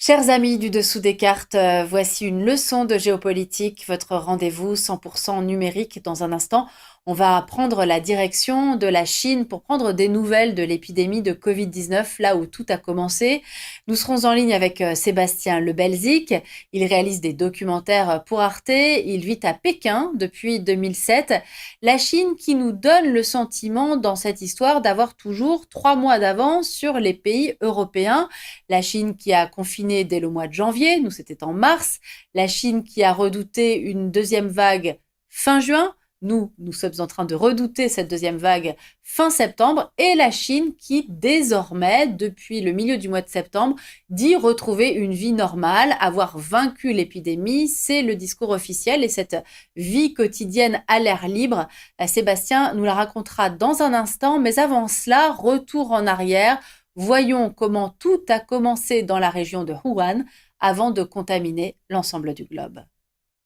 Chers amis du dessous des cartes, voici une leçon de géopolitique, votre rendez-vous 100% numérique. Dans un instant, on va prendre la direction de la Chine pour prendre des nouvelles de l'épidémie de Covid-19, là où tout a commencé. Nous serons en ligne avec Sébastien Lebelzik. Il réalise des documentaires pour Arte. Il vit à Pékin depuis 2007. La Chine qui nous donne le sentiment dans cette histoire d'avoir toujours 3 mois d'avance sur les pays européens. La Chine qui a confiné dès le mois de janvier, nous c'était en mars. La Chine qui a redouté une deuxième vague fin juin. Nous sommes en train de redouter cette deuxième vague fin septembre. Et la Chine qui, désormais, depuis le milieu du mois de septembre, dit retrouver une vie normale, avoir vaincu l'épidémie. C'est le discours officiel et cette vie quotidienne à l'air libre. Sébastien nous la racontera dans un instant. Mais avant cela, retour en arrière. Voyons comment tout a commencé dans la région de Wuhan avant de contaminer l'ensemble du globe.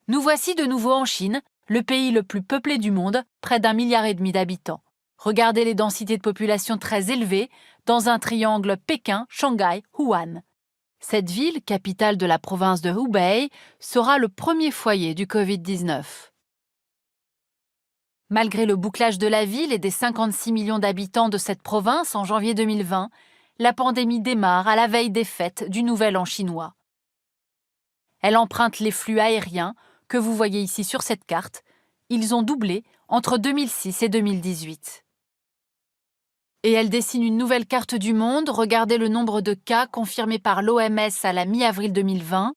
Nous voici de nouveau en Chine, le pays le plus peuplé du monde, près d'1,5 milliard d'habitants. Regardez les densités de population très élevées dans un triangle Pékin, Shanghai, Wuhan. Cette ville, capitale de la province de Hubei, sera le premier foyer du Covid-19. Malgré le bouclage de la ville et des 56 millions d'habitants de cette province en janvier 2020, la pandémie démarre à la veille des fêtes du Nouvel An chinois. Elle emprunte les flux aériens que vous voyez ici sur cette carte. Ils ont doublé entre 2006 et 2018. Et elle dessine une nouvelle carte du monde. Regardez le nombre de cas confirmés par l'OMS à la mi-avril 2020.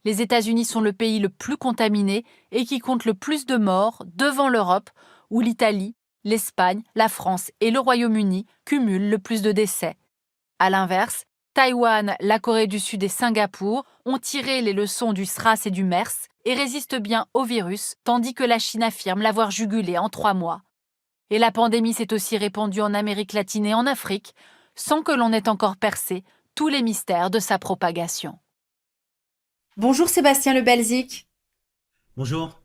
Les États-Unis sont le pays le plus contaminé et qui compte le plus de morts devant l'Europe, où l'Italie, l'Espagne, la France et le Royaume-Uni cumulent le plus de décès. À l'inverse, Taïwan, la Corée du Sud et Singapour ont tiré les leçons du SRAS et du MERS et résistent bien au virus, tandis que la Chine affirme l'avoir jugulé en 3 mois. Et la pandémie s'est aussi répandue en Amérique latine et en Afrique, sans que l'on ait encore percé tous les mystères de sa propagation. Bonjour Sébastien Lebelzik. Bonjour.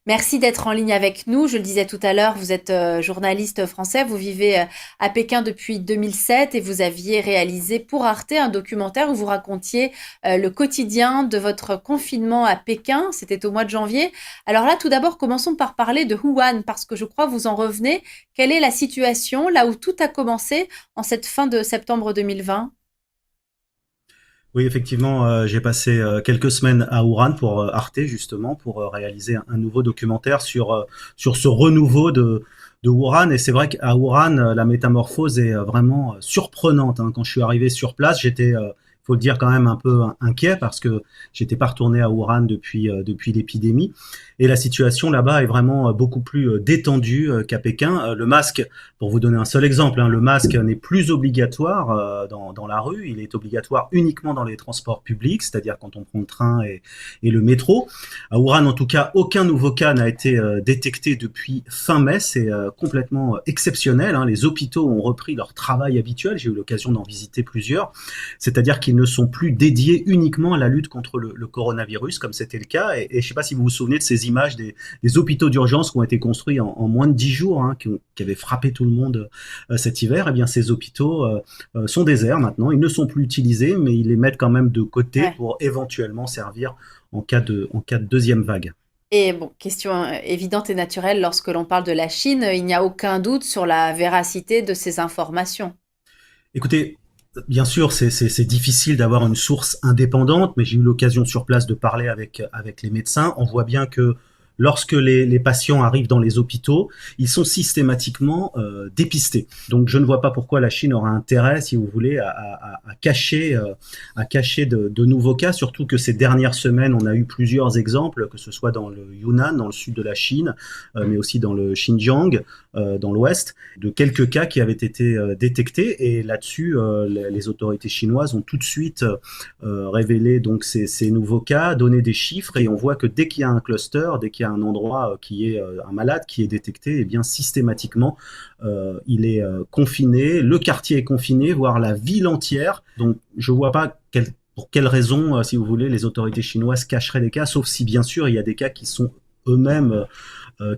Merci d'être en ligne avec nous. Je le disais tout à l'heure, vous êtes journaliste français, vous vivez à Pékin depuis 2007 et vous aviez réalisé pour Arte un documentaire où vous racontiez le quotidien de votre confinement à Pékin. C'était au mois de janvier. Alors là, tout d'abord, commençons par parler de Wuhan parce que je crois vous en revenez. Quelle est la situation là où tout a commencé en cette fin de septembre 2020 ? Oui, effectivement, j'ai passé quelques semaines à Wuhan pour Arte, justement, pour réaliser un nouveau documentaire sur ce renouveau de Wuhan. Et c'est vrai qu'à Wuhan, la métamorphose est vraiment surprenante, hein. Quand je suis arrivé sur place, j'étais, faut le dire, quand même un peu inquiet parce que j'étais pas retourné à Wuhan depuis l'épidémie. Et la situation là-bas est vraiment beaucoup plus détendue qu'à Pékin. Le masque, pour vous donner un seul exemple, hein, le masque n'est plus obligatoire dans la rue. Il est obligatoire uniquement dans les transports publics, c'est-à-dire quand on prend le train et le métro. À Wuhan, en tout cas, aucun nouveau cas n'a été détecté depuis fin mai. C'est complètement exceptionnel, hein. Les hôpitaux ont repris leur travail habituel. J'ai eu l'occasion d'en visiter plusieurs. C'est-à-dire qu'ils ne sont plus dédiés uniquement à la lutte contre le coronavirus, comme c'était le cas. Et je ne sais pas si vous vous souvenez de ces images des hôpitaux d'urgence qui ont été construits en moins de 10 jours, hein, qui avaient frappé tout le monde cet hiver. Eh bien, ces hôpitaux sont déserts maintenant. Ils ne sont plus utilisés, mais ils les mettent quand même de côté pour éventuellement servir en cas de deuxième vague. Et bon, question évidente et naturelle, lorsque l'on parle de la Chine, il n'y a aucun doute sur la véracité de ces informations. Écoutez, bien sûr, c'est difficile d'avoir une source indépendante, mais j'ai eu l'occasion sur place de parler avec les médecins. On voit bien que lorsque les patients arrivent dans les hôpitaux, ils sont systématiquement dépistés. Donc je ne vois pas pourquoi la Chine aura intérêt, si vous voulez, à cacher de nouveaux cas, surtout que ces dernières semaines, on a eu plusieurs exemples, que ce soit dans le Yunnan, dans le sud de la Chine, mais aussi dans le Xinjiang, dans l'ouest, de quelques cas qui avaient été détectés. Et là-dessus, les autorités chinoises ont tout de suite révélé donc ces nouveaux cas, donné des chiffres, et on voit que dès qu'il y a un cluster, dès qu'il y a un endroit qui est un malade qui est détecté, et bien systématiquement il est confiné, le quartier est confiné, voire la ville entière. Donc je vois pas pour quelle raison, si vous voulez, les autorités chinoises cacheraient des cas, sauf si bien sûr il y a des cas qui sont eux-mêmes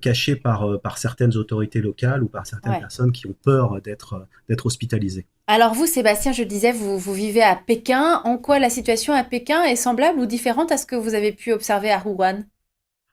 cachés par certaines autorités locales ou par certaines Ouais. personnes qui ont peur d'être hospitalisées. Alors vous, Sébastien, je le disais, vous vivez à Pékin. En quoi la situation à Pékin est semblable ou différente à ce que vous avez pu observer à Wuhan?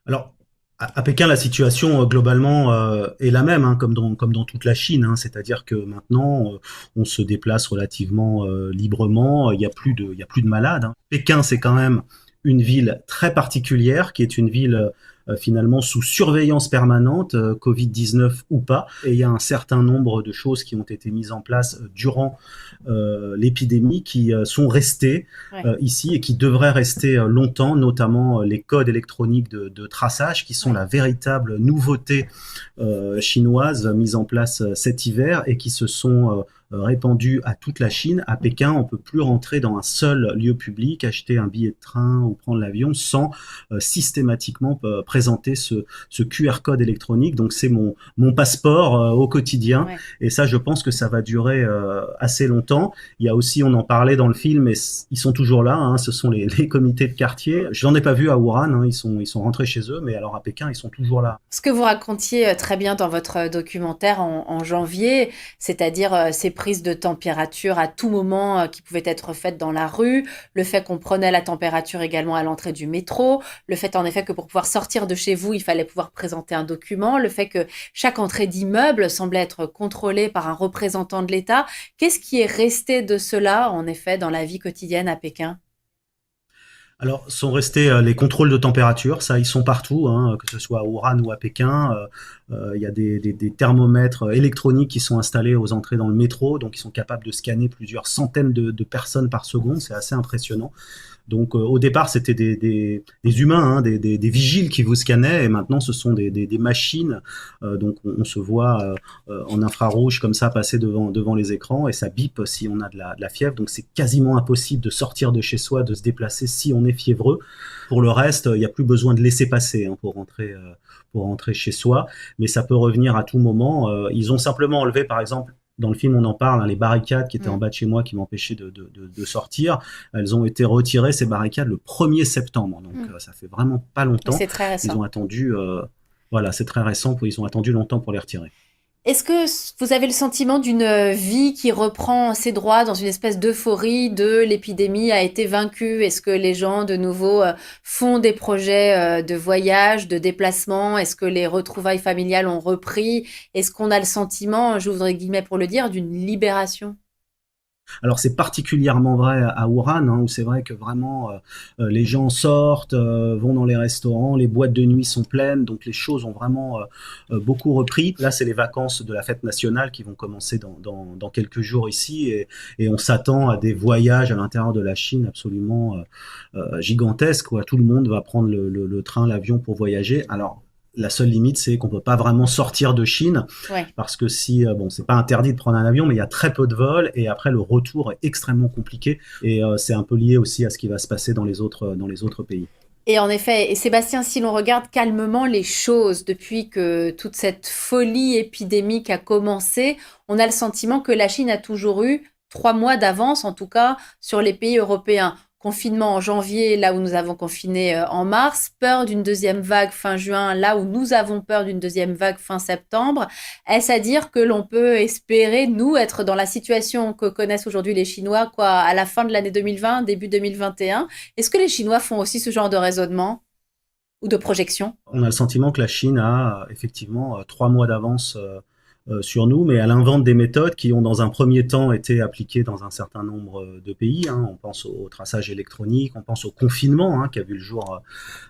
Alors, à Pékin, la situation globalement est la même, hein, comme dans toute la Chine. Hein, c'est-à-dire que maintenant, on se déplace relativement librement. Il y a plus de malades. Hein. Pékin, c'est quand même une ville très particulière, qui est une ville finalement sous surveillance permanente, Covid-19 ou pas. Et il y a un certain nombre de choses qui ont été mises en place durant l'épidémie qui sont restées Ouais, ici et qui devraient rester longtemps, notamment les codes électroniques de traçage qui sont ouais. la véritable nouveauté chinoise mise en place cet hiver et qui se sont répandus à toute la Chine. À Pékin, on peut plus rentrer dans un seul lieu public, acheter un billet de train ou prendre l'avion sans systématiquement présenter ce QR code électronique. Donc c'est mon passeport au quotidien Ouais. et ça, je pense que ça va durer assez longtemps. Il y a aussi, on en parlait dans le film, mais ils sont toujours là. Hein, ce sont les comités de quartier. Je n'en ai pas vu à Wuhan. Hein, ils sont rentrés chez eux, mais alors à Pékin, ils sont toujours là. Ce que vous racontiez très bien dans votre documentaire en janvier, c'est-à-dire ces prises de température à tout moment qui pouvaient être faites dans la rue, le fait qu'on prenait la température également à l'entrée du métro, le fait en effet que pour pouvoir sortir de chez vous, il fallait pouvoir présenter un document, le fait que chaque entrée d'immeuble semblait être contrôlée par un représentant de l'État. Qu'est-ce qui est resté de cela, en effet, dans la vie quotidienne à Pékin? Alors, sont restés les contrôles de température, ça, ils sont partout, hein, que ce soit à Wuhan ou à Pékin. Il y a des thermomètres électroniques qui sont installés aux entrées dans le métro, donc ils sont capables de scanner plusieurs centaines de personnes par seconde, c'est assez impressionnant. Donc au départ, c'était des humains, hein, des vigiles qui vous scannaient, et maintenant ce sont des machines. Donc on se voit en infrarouge comme ça passer devant les écrans, et ça bip si on a de la fièvre. Donc c'est quasiment impossible de sortir de chez soi, de se déplacer si on est fiévreux. Pour le reste, il n'y a plus besoin de laisser passer hein, pour rentrer chez soi, mais ça peut revenir à tout moment. Ils ont simplement enlevé, par exemple, dans le film, on en parle, hein, les barricades qui étaient en Mm. bas de chez moi qui m'empêchaient de sortir. Elles ont été retirées, ces barricades, le 1er septembre. Donc, Mm. ça fait vraiment pas longtemps. C'est très Ils récent. ont attendu, voilà, c'est très récent, ils ont attendu longtemps pour les retirer. Est-ce que vous avez le sentiment d'une vie qui reprend ses droits dans une espèce d'euphorie de l'épidémie a été vaincue? Est-ce que les gens de nouveau font des projets de voyage, de déplacement? Est-ce que les retrouvailles familiales ont repris? Est-ce qu'on a le sentiment, je voudrais guillemets pour le dire, d'une libération? Alors c'est particulièrement vrai à Wuhan, hein, où c'est vrai que vraiment les gens sortent, vont dans les restaurants, les boîtes de nuit sont pleines, donc les choses ont vraiment beaucoup repris. Là, c'est les vacances de la fête nationale qui vont commencer dans quelques jours ici, et on s'attend à des voyages à l'intérieur de la Chine absolument gigantesques, quoi. Tout le monde va prendre le train, l'avion pour voyager. Alors la seule limite, c'est qu'on peut pas vraiment sortir de Chine Ouais. parce que si, bon, c'est pas interdit de prendre un avion, mais il y a très peu de vols et après le retour est extrêmement compliqué et c'est un peu lié aussi à ce qui va se passer dans les autres pays. Et en effet, et Sébastien, si l'on regarde calmement les choses depuis que toute cette folie épidémique a commencé, on a le sentiment que la Chine a toujours eu 3 mois d'avance, en tout cas, sur les pays européens. Confinement en janvier, là où nous avons confiné en mars, peur d'une deuxième vague fin juin, là où nous avons peur d'une deuxième vague fin septembre. Est-ce à dire que l'on peut espérer, nous, être dans la situation que connaissent aujourd'hui les Chinois, quoi, à la fin de l'année 2020, début 2021? Est-ce que les Chinois font aussi ce genre de raisonnement ou de projection? On a le sentiment que la Chine a effectivement 3 mois d'avance sur nous, mais elle invente des méthodes qui ont dans un premier temps été appliquées dans un certain nombre de pays. Hein. On pense au traçage électronique, on pense au confinement hein, qui a vu le jour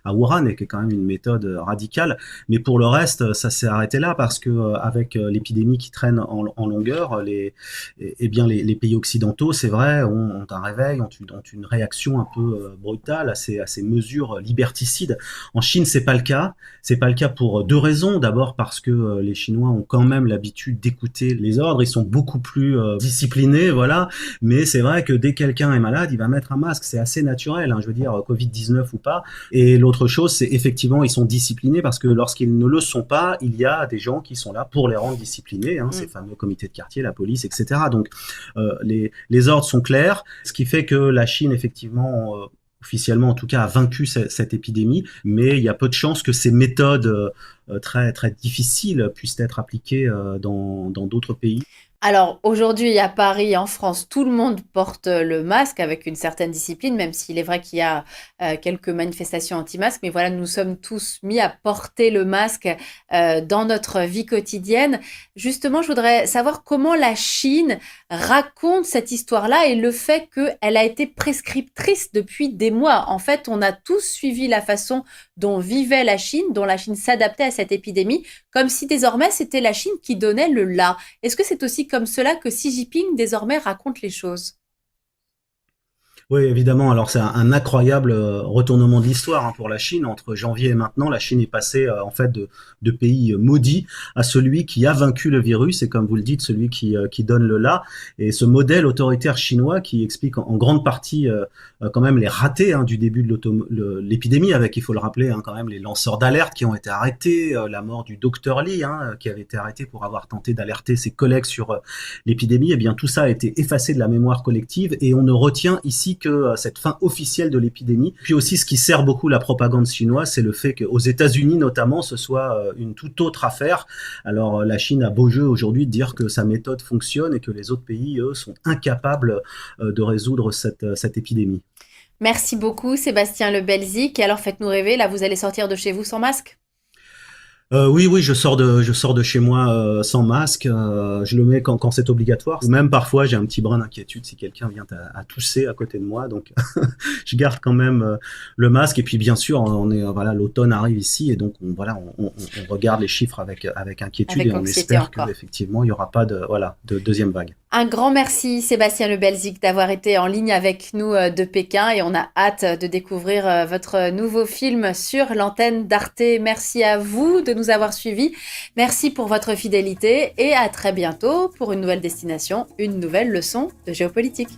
à Wuhan et qui est quand même une méthode radicale. Mais pour le reste, ça s'est arrêté là parce que avec l'épidémie qui traîne en longueur, les pays occidentaux, c'est vrai, ont un réveil, ont une réaction un peu brutale à ces mesures liberticides. En Chine, c'est pas le cas. C'est pas le cas pour deux raisons. D'abord parce que les Chinois ont quand même l'habitude d'écouter les ordres. Ils sont beaucoup plus disciplinés, voilà. Mais c'est vrai que dès que quelqu'un est malade, il va mettre un masque. C'est assez naturel, hein, je veux dire, Covid-19 ou pas. Et l'autre chose, c'est effectivement, ils sont disciplinés parce que lorsqu'ils ne le sont pas, il y a des gens qui sont là pour les rendre disciplinés, hein, ces Mm. fameux comités de quartier, la police, etc. Donc, les ordres sont clairs, ce qui fait que la Chine, effectivement, officiellement en tout cas, a vaincu cette épidémie, mais il y a peu de chances que ces méthodes très, très difficiles puissent être appliquées dans d'autres pays. Alors aujourd'hui à Paris, en France, tout le monde porte le masque avec une certaine discipline, même s'il est vrai qu'il y a quelques manifestations anti-masques. Mais voilà, nous sommes tous mis à porter le masque dans notre vie quotidienne. Justement, je voudrais savoir comment la Chine raconte cette histoire-là et le fait qu'elle a été prescriptrice depuis des mois. En fait, on a tous suivi la façon dont vivait la Chine, dont la Chine s'adaptait à cette épidémie, comme si désormais c'était la Chine qui donnait le là. Est-ce que c'est aussi comme cela que Xi Jinping désormais raconte les choses? Oui, évidemment. Alors c'est un incroyable retournement de l'histoire pour la Chine. Entre janvier et maintenant, la Chine est passée en fait de pays maudit à celui qui a vaincu le virus et comme vous le dites, celui qui donne le là. Et ce modèle autoritaire chinois qui explique en grande partie quand même les ratés du début de l'épidémie, avec, il faut le rappeler, quand même les lanceurs d'alerte qui ont été arrêtés, la mort du docteur Li, qui avait été arrêté pour avoir tenté d'alerter ses collègues sur l'épidémie. Eh bien, tout ça a été effacé de la mémoire collective et on ne retient ici que cette fin officielle de l'épidémie. Puis aussi, ce qui sert beaucoup la propagande chinoise, c'est le fait qu'aux États-Unis notamment, ce soit une toute autre affaire. Alors la Chine a beau jeu aujourd'hui de dire que sa méthode fonctionne et que les autres pays, eux, sont incapables de résoudre cette épidémie. Merci beaucoup Sébastien Le Belzic. Et alors faites-nous rêver, là vous allez sortir de chez vous sans masque? Oui, oui, je sors de chez moi sans masque. Je le mets quand c'est obligatoire. Ou même parfois, j'ai un petit brin d'inquiétude si quelqu'un vient à tousser à côté de moi. Donc, je garde quand même le masque. Et puis, bien sûr, voilà, l'automne arrive ici et donc on regarde les chiffres avec inquiétude Avec et on anxiété espère encore. qu'effectivement, il n'y aura pas de deuxième vague. Un grand merci Sébastien Le Belzic d'avoir été en ligne avec nous de Pékin et on a hâte de découvrir votre nouveau film sur l'antenne d'Arte. Merci à vous de nous avoir suivis. Merci pour votre fidélité et à très bientôt pour une nouvelle destination, une nouvelle leçon de géopolitique.